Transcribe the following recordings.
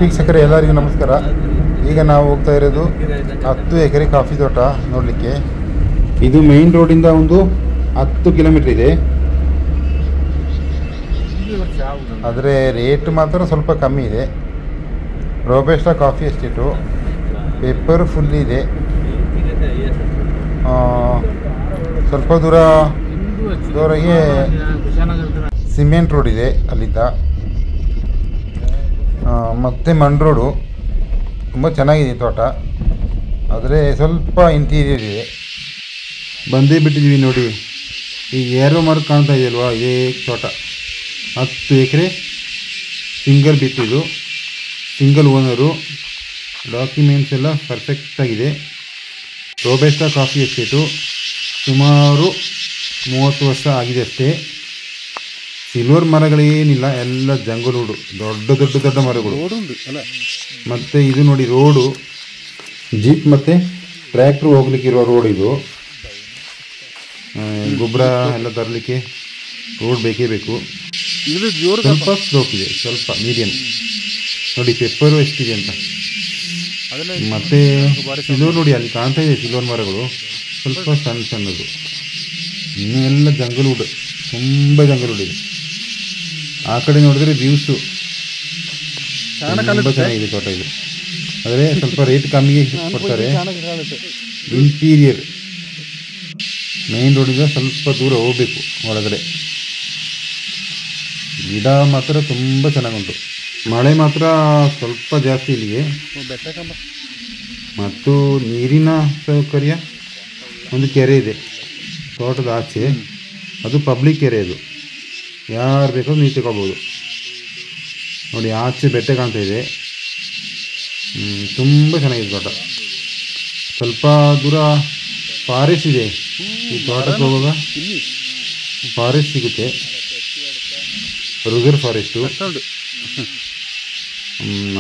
ವೀಕ್ಷಕರೇ ಎಲ್ಲರಿಗೂ ನಮಸ್ಕಾರ. ಈಗ ನಾವು ಹೋಗ್ತಾ ಇರೋದು 10 ಎಕರೆ ಕಾಫಿ ತೋಟ ನೋಡಲಿಕ್ಕೆ. ಇದು ಮೇನ್ ರೋಡಿಂದ ಒಂದು 10 ಕಿಲೋಮೀಟರ್ ಇದೆ. ಆದರೆ ರೇಟ್ ಮಾತ್ರ ಸ್ವಲ್ಪ ಕಮ್ಮಿ ಇದೆ. Robusta coffee estate, paper full ಇದೆ. ಸ್ವಲ್ಪ ದೂರಗೆ ಸಿಮೆಂಟ್ ರೋಡ್ ಇದೆ ಅಲ್ಲಿಂದ. ಮತ್ತು ಮಣ್ ರೋಡು. ತುಂಬ ಚೆನ್ನಾಗಿದೆ ತೋಟ, ಆದರೆ ಸ್ವಲ್ಪ ಇಂಟೀರಿಯರ್ ಇದೆ. ಬಂದೇ ಬಿಟ್ಟಿದ್ದೀವಿ ನೋಡಿ. ಈ ಏರೋ ಮಾರ್ಕ್ ಕಾಣ್ತಾ ಇದೆಯಲ್ವಾ, ಇದೇ ತೋಟ. 10 ಎಕರೆ ಸಿಂಗಲ್ ಬಿತ್ತಿದ್ದು, ಸಿಂಗಲ್ ಓನರು. ಡಾಕ್ಯುಮೆಂಟ್ಸ್ ಎಲ್ಲ ಪರ್ಫೆಕ್ಟಾಗಿದೆ. Robusta coffee estate. ಸುಮಾರು 30 ವರ್ಷ ಆಗಿದೆ ಅಷ್ಟೇ. ಸಿಲ್ವರ್ ಮರಗಳೇನಿಲ್ಲ, ಎಲ್ಲ ಜಂಗಲೂಡು, ದೊಡ್ಡ ಮರಗಳು. ಮತ್ತು ಇದು ನೋಡಿ ರೋಡು, ಜೀಪ್ ಮತ್ತು ಟ್ರ್ಯಾಕ್ಟ್ರು ಹೋಗ್ಲಿಕ್ಕಿರುವ ರೋಡ್ ಇದು. ಗೊಬ್ಬರ ಎಲ್ಲ ತರಲಿಕ್ಕೆ ರೋಡ್ ಬೇಕೇ ಬೇಕು. ಸ್ವಲ್ಪ ಸ್ಲೋಪ್ ಇದೆ, ಸ್ವಲ್ಪ ಮೀಡಿಯಮ್. ನೋಡಿ ಪೆಪ್ಪರು ಎಷ್ಟಿದೆ ಅಂತ. ಮತ್ತು ಸಿಲ್ವರ್ ನೋಡಿ ಅಲ್ಲಿ ಕಾಣ್ತಾ ಇದೆ, ಸಿಲ್ವರ್ ಮರಗಳು ಸ್ವಲ್ಪ ಸಣ್ಣದು. ಇನ್ನೂ ಎಲ್ಲ ಜಂಗಲೂಡು, ತುಂಬ ಜಂಗಲೂಡು ಇದೆ. ಆ ಕಡೆ ನೋಡಿದ್ರೆ ವ್ಯೂಸು ತುಂಬ ಚೆನ್ನಾಗಿದೆ ತೋಟ ಇದು. ಆದರೆ ಸ್ವಲ್ಪ ರೇಟ್ ಕಮ್ಮಿಗೆ ಕೊಡ್ತಾರೆ. ಇಂಟೀರಿಯರ್ ಮೇನ್ ರೋಡಿಂದ ಸ್ವಲ್ಪ ದೂರ ಹೋಗಬೇಕು ಒಳಗಡೆ. ಗಿಡ ಮಾತ್ರ ತುಂಬ ಚೆನ್ನಾಗುಂಟು. ಮಳೆ ಮಾತ್ರ ಸ್ವಲ್ಪ ಜಾಸ್ತಿ ಇಲ್ಲಿಗೆ. ಮತ್ತು ನೀರಿನ ಸೌಕರ್ಯ, ಒಂದು ಕೆರೆ ಇದೆ ತೋಟದ ಆಚೆ. ಅದು ಪಬ್ಲಿಕ್ ಕೆರೆ. ಅದು ಯಾರು ಬೇಕಾದ್ರೂ ನೀರು ತಗೋಬೋದು. ನೋಡಿ ಆಚೆ ಬೆಟ್ಟ ಕಾಣ್ತಾ ಇದೆ. ತುಂಬ ಚೆನ್ನಾಗಿದೆ ತೋಟ. ಸ್ವಲ್ಪ ದೂರ ಫಾರೆಸ್ಟ್ ಇದೆ. ಈ ತೋಟಕ್ಕೆ ಹೋಗುವಾಗ ಫಾರೆಸ್ಟ್ ಸಿಗುತ್ತೆ, ರಿಸರ್ವ್ ಫಾರೆಸ್ಟು.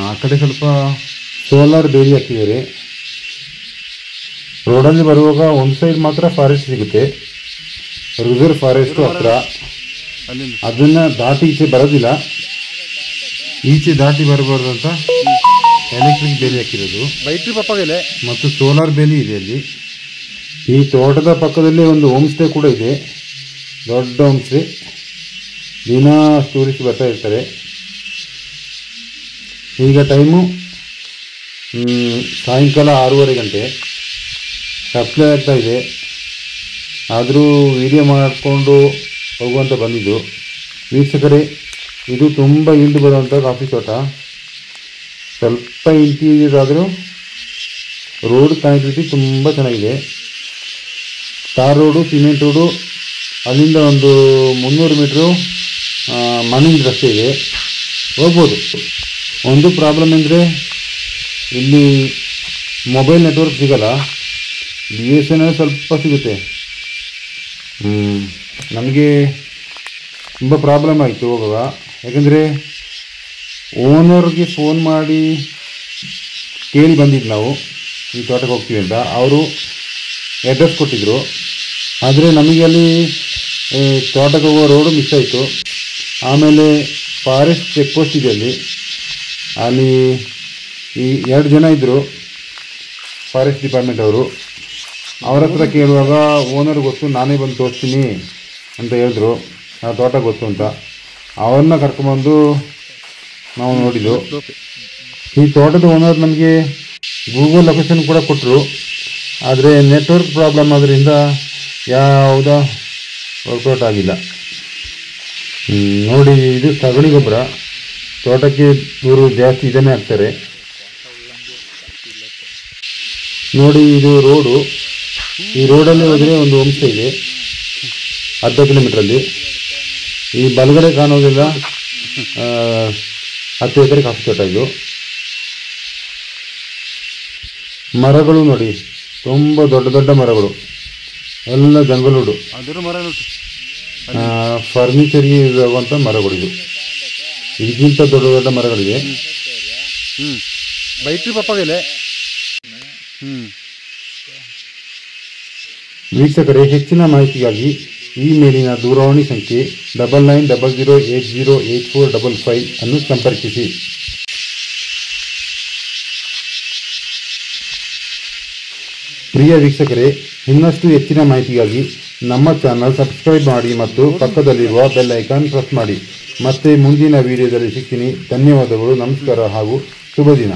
ಆ ಕಡೆ ಸ್ವಲ್ಪ ಸೋಲಾರ್ ಬೇಲಿ ಹಾಕಿದ್ದಾರೆ. ರೋಡಲ್ಲಿ ಬರುವಾಗ ಒಂದು ಸೈಡ್ ಮಾತ್ರ ಫಾರೆಸ್ಟ್ ಸಿಗುತ್ತೆ, ರಿಸರ್ವ್ ಫಾರೆಸ್ಟು ಹತ್ರ. ಅದನ್ನು ದಾಟಿ ಈಚೆ ಬರೋದಿಲ್ಲ. ಈಚೆ ದಾಟಿ ಬರಬಾರ್ದು ಅಂತ ಎಲೆಕ್ಟ್ರಿಕ್ ಬೇಲಿ ಹಾಕಿರೋದು. ಮತ್ತು ಸೋಲಾರ್ ಬೇಲಿ ಇದೆ ಅಲ್ಲಿ. ಈ ತೋಟದ ಪಕ್ಕದಲ್ಲೇ ಒಂದು ಹೋಮ್ ಸ್ಟೇ ಕೂಡ ಇದೆ, ದೊಡ್ಡ ಹೋಮ್ ಸ್ಟೇ. ದಿನ ಟೂರಿಸ್ಟ್ ಬರ್ತಾ ಇರ್ತಾರೆ. ಈಗ ಟೈಮು ಸಾಯಂಕಾಲ 6:30 ಗಂಟೆ. ಸಪ್ಲೈ ಆಗ್ತಾ ಇದೆ. ಆದರೂ ವಿಡಿಯೋ ಮಾಡಿಕೊಂಡು ಹೋಗುವಂತ ಬಂದಿದ್ದು. ವೀಕ್ಷಕರೇ, ಇದು ತುಂಬ ಈಲ್ಡ್ ಬರುವಂಥ ಕಾಫಿ ತೋಟ. ಸ್ವಲ್ಪ ಇಂಟೀರಿಯರ್ ಆದರೂ ರೋಡ್ ಕನೆಕ್ಟಿವಿಟಿ ತುಂಬ ಚೆನ್ನಾಗಿದೆ. Tar road, cement road. ಅಲ್ಲಿಂದ ಒಂದು 300 ಮೀಟ್ರು ಮಣ್ಣಿನ ರಸ್ತೆ ಇದೆ, ಹೋಗ್ಬೋದು. ಒಂದು ಪ್ರಾಬ್ಲಮ್ ಅಂದರೆ ಇಲ್ಲಿ ಮೊಬೈಲ್ ನೆಟ್ವರ್ಕ್ ಸಿಗಲ್ಲ. BSNL ಸ್ವಲ್ಪ ಸಿಗುತ್ತೆ. ನಮಗೆ ತುಂಬ ಪ್ರಾಬ್ಲಮ್ ಆಯಿತು ಹೋಗುವಾಗ. ಯಾಕಂದರೆ ಓನರ್ಗೆ ಫೋನ್ ಮಾಡಿ ಕೇಳಿ ಬಂದಿದ್ದು ನಾವು ಈ ತೋಟಕ್ಕೆ ಹೋಗ್ತೀವಿ ಅಂತ. ಅವರು ಅಡ್ರೆಸ್ ಕೊಟ್ಟಿದ್ದರು. ಆದರೆ ನಮಗೆ ಅಲ್ಲಿ ತೋಟಕ್ಕೆ ಹೋಗೋ ರೋಡು ಮಿಸ್ ಆಯಿತು. ಆಮೇಲೆ ಫಾರೆಸ್ಟ್ ಚೆಕ್ ಪೋಸ್ಟ್ ಇದೆ ಅಲ್ಲಿ ಈ 2 ಜನ ಇದ್ದರು ಫಾರೆಸ್ಟ್ ಡಿಪಾರ್ಟ್ಮೆಂಟ್ ಅವರು. ಅವ್ರ ಹತ್ರ ಕೇಳುವಾಗ ಓನರ್ ಗೊತ್ತು, ನಾನೇ ಬಂದು ತೋರಿಸ್ತೀನಿ ಅಂತ ಹೇಳಿದ್ರು. ಆ ತೋಟ ಗೊತ್ತು ಅಂತ ಅವ್ರನ್ನ ಕರ್ಕೊಂಬಂದು ನಾವು ನೋಡಿದ್ದು. ಈ ತೋಟದ ಓನರ್ ನಮಗೆ ಗೂಗಲ್ ಲೊಕೇಶನ್ ಕೂಡ ಕೊಟ್ಟರು. ಆದರೆ ನೆಟ್ವರ್ಕ್ ಪ್ರಾಬ್ಲಮ್ ಆದ್ರಿಂದ ಯಾವುದೋ ವರ್ಕೌಟ್ ಆಗಿಲ್ಲ. ನೋಡಿ, ಇದು ಸಗಣಿ ಗೊಬ್ಬರ. ತೋಟಕ್ಕೆ ಇವರು ಜಾಸ್ತಿ ಇದನ್ನೇ ಹಾಕ್ತಾರೆ. ನೋಡಿ, ಇದು ರೋಡು. ಈ ರೋಡಲ್ಲಿ ಹೋದರೆ ಒಂದು ಹೋಮ್ ಸ್ಟೇ ಇದೆ ಅರ್ಧ ಕಿಲೋಮೀಟ್ರಲ್ಲಿ. ಈ ಬಲಗಡೆ ಕಾಣೋದೆಲ್ಲ 10 ಎಕರೆ ಕಾಫಿ ತೋಟ ಇದು. ಮರಗಳು ನೋಡಿ, ತುಂಬ ದೊಡ್ಡ ಮರಗಳು, ಎಲ್ಲ ಜಂಗಲೂಡು. ಫರ್ನಿಚರ್ಗೆ ಇರುವಂಥ ಮರಗಳು ಇದು. ಇದಕ್ಕಿಂತ ದೊಡ್ಡ ಮರಗಳಿವೆ. ವೀಕ್ಷಕರೇ, ಹೆಚ್ಚಿನ ಮಾಹಿತಿಗಾಗಿ ಈ ಮೇಲಿನ ದೂರವಾಣಿ ಸಂಖ್ಯೆ 9900808455 ಅನ್ನು ಸಂಪರ್ಕಿಸಿ. ಪ್ರಿಯ ವೀಕ್ಷಕರೇ, ಇನ್ನಷ್ಟು ಹೆಚ್ಚಿನ ಮಾಹಿತಿಗಾಗಿ ನಮ್ಮ ಚಾನಲ್ ಸಬ್ಸ್ಕ್ರೈಬ್ ಮಾಡಿ ಮತ್ತು ಪಕ್ಕದಲ್ಲಿರುವ ಬೆಲ್ ಐಕಾನ್ ಪ್ರೆಸ್ ಮಾಡಿ. ಮತ್ತೆ ಮುಂದಿನ ವಿಡಿಯೋದಲ್ಲಿ ಸಿಗ್ತೀನಿ. ಧನ್ಯವಾದಗಳು, ನಮಸ್ಕಾರ ಹಾಗೂ ಶುಭ ದಿನ.